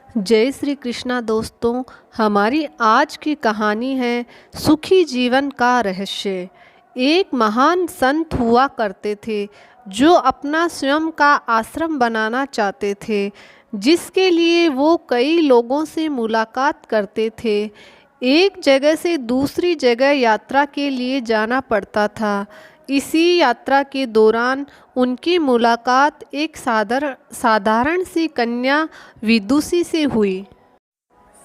जय श्री कृष्णा दोस्तों। हमारी आज की कहानी है सुखी जीवन का रहस्य। एक महान संत हुआ करते थे जो अपना स्वयं का आश्रम बनाना चाहते थे, जिसके लिए वो कई लोगों से मुलाकात करते थे। एक जगह से दूसरी जगह यात्रा के लिए जाना पड़ता था। इसी यात्रा के दौरान उनकी मुलाकात एक साधारण सी कन्या विदुषी से हुई।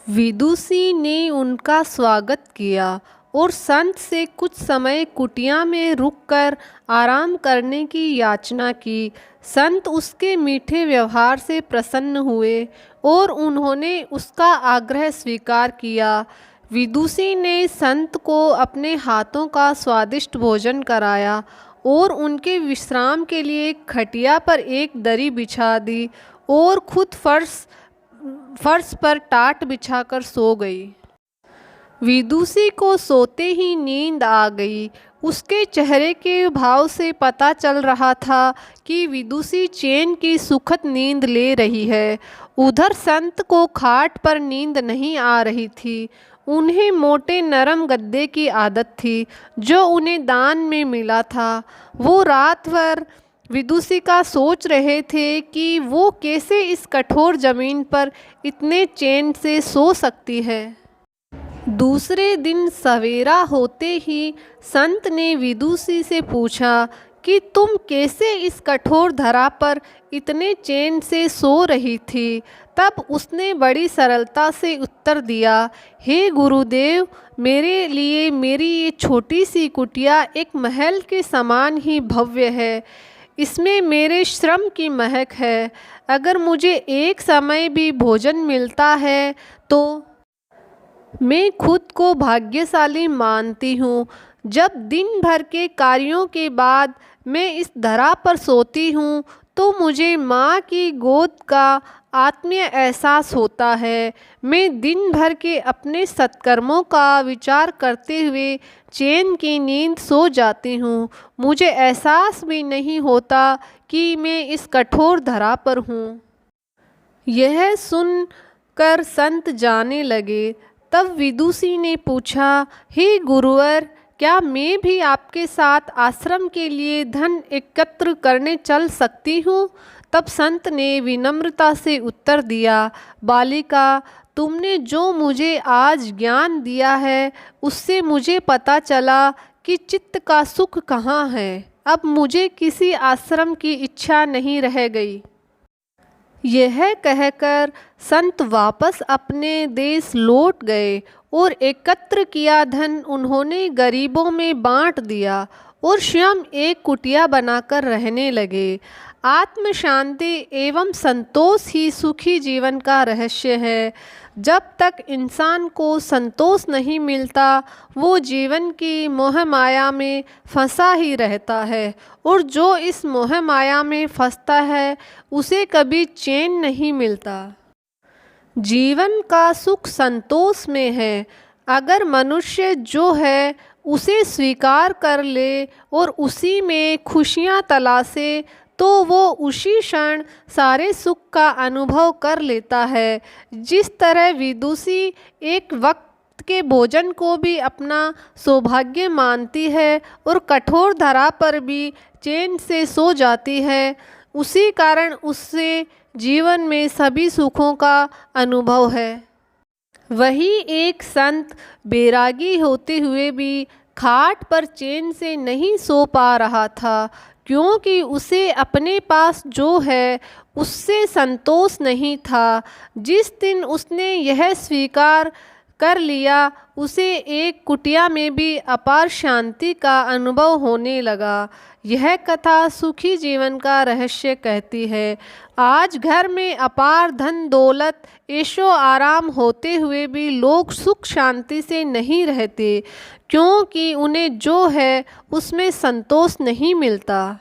विदुषी ने उनका स्वागत किया और संत से कुछ समय कुटिया में रुककर आराम करने की याचना की। संत उसके मीठे व्यवहार से प्रसन्न हुए और उन्होंने उसका आग्रह स्वीकार किया। विदुषी ने संत को अपने हाथों का स्वादिष्ट भोजन कराया और उनके विश्राम के लिए खटिया पर एक दरी बिछा दी और खुद फर्श पर टाट बिछाकर सो गई। विदुषी को सोते ही नींद आ गई। उसके चेहरे के भाव से पता चल रहा था कि विदुषी चैन की सुखद नींद ले रही है। उधर संत को खाट पर नींद नहीं आ रही थी। उन्हें मोटे नरम गद्दे की आदत थी जो उन्हें दान में मिला था। वो रात भर विदुषी का सोच रहे थे कि वो कैसे इस कठोर जमीन पर इतने चैन से सो सकती है। दूसरे दिन सवेरा होते ही संत ने विदुषी से पूछा कि तुम कैसे इस कठोर धरा पर इतने चैन से सो रही थी। तब उसने बड़ी सरलता से उत्तर दिया, हे गुरुदेव, मेरे लिए मेरी ये छोटी सी कुटिया एक महल के समान ही भव्य है। इसमें मेरे श्रम की महक है। अगर मुझे एक समय भी भोजन मिलता है तो मैं खुद को भाग्यशाली मानती हूँ। जब दिन भर के कार्यों के बाद मैं इस धरा पर सोती हूँ तो मुझे माँ की गोद का आत्मीय एहसास होता है। मैं दिन भर के अपने सत्कर्मों का विचार करते हुए चैन की नींद सो जाती हूँ। मुझे एहसास भी नहीं होता कि मैं इस कठोर धरा पर हूँ। यह सुनकर संत जाने लगे। तब विदुषी ने पूछा, हे गुरुवर, क्या मैं भी आपके साथ आश्रम के लिए धन एकत्र करने चल सकती हूँ? तब संत ने विनम्रता से उत्तर दिया, बालिका, तुमने जो मुझे आज ज्ञान दिया है उससे मुझे पता चला कि चित्त का सुख कहाँ है। अब मुझे किसी आश्रम की इच्छा नहीं रह गई। यह कहकर संत वापस अपने देश लौट गए और एकत्र किया धन उन्होंने गरीबों में बांट दिया और स्वयं एक कुटिया बनाकर रहने लगे। आत्म शांति एवं संतोष ही सुखी जीवन का रहस्य है। जब तक इंसान को संतोष नहीं मिलता वो जीवन की मोह माया में फंसा ही रहता है, और जो इस मोह माया में फंसता है उसे कभी चैन नहीं मिलता। जीवन का सुख संतोष में है। अगर मनुष्य जो है उसे स्वीकार कर ले और उसी में खुशियाँ तलाशे तो वो उसी क्षण सारे सुख का अनुभव कर लेता है। जिस तरह विदुषी एक वक्त के भोजन को भी अपना सौभाग्य मानती है और कठोर धरा पर भी चैन से सो जाती है, उसी कारण उससे जीवन में सभी सुखों का अनुभव है। वही एक संत बैरागी होते हुए भी खाट पर चैन से नहीं सो पा रहा था, क्योंकि उसे अपने पास जो है उससे संतोष नहीं था। जिस दिन उसने यह स्वीकार कर लिया उसे एक कुटिया में भी अपार शांति का अनुभव होने लगा। यह कथा सुखी जीवन का रहस्य कहती है। आज घर में अपार धन दौलत ऐशो आराम होते हुए भी लोग सुख शांति से नहीं रहते, क्योंकि उन्हें जो है उसमें संतोष नहीं मिलता।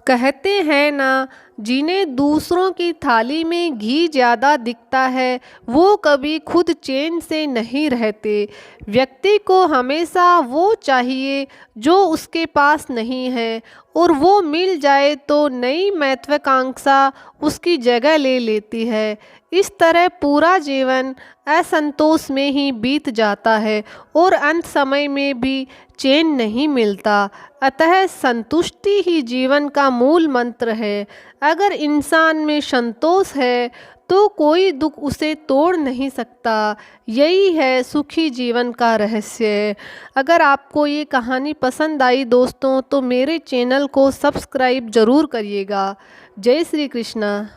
कहते हैं ना, जिन्हें दूसरों की थाली में घी ज़्यादा दिखता है वो कभी खुद चैन से नहीं रहते। व्यक्ति को हमेशा वो चाहिए जो उसके पास नहीं है और वो मिल जाए तो नई महत्वाकांक्षा उसकी जगह ले लेती है। इस तरह पूरा जीवन असंतोष में ही बीत जाता है और अंत समय में भी चैन नहीं मिलता। अतः संतुष्टि ही जीवन का मूल मंत्र है। अगर इंसान में संतोष है तो कोई दुख उसे तोड़ नहीं सकता। यही है सुखी जीवन का रहस्य। अगर आपको ये कहानी पसंद आई दोस्तों तो मेरे चैनल को सब्सक्राइब ज़रूर करिएगा। जय श्री कृष्णा।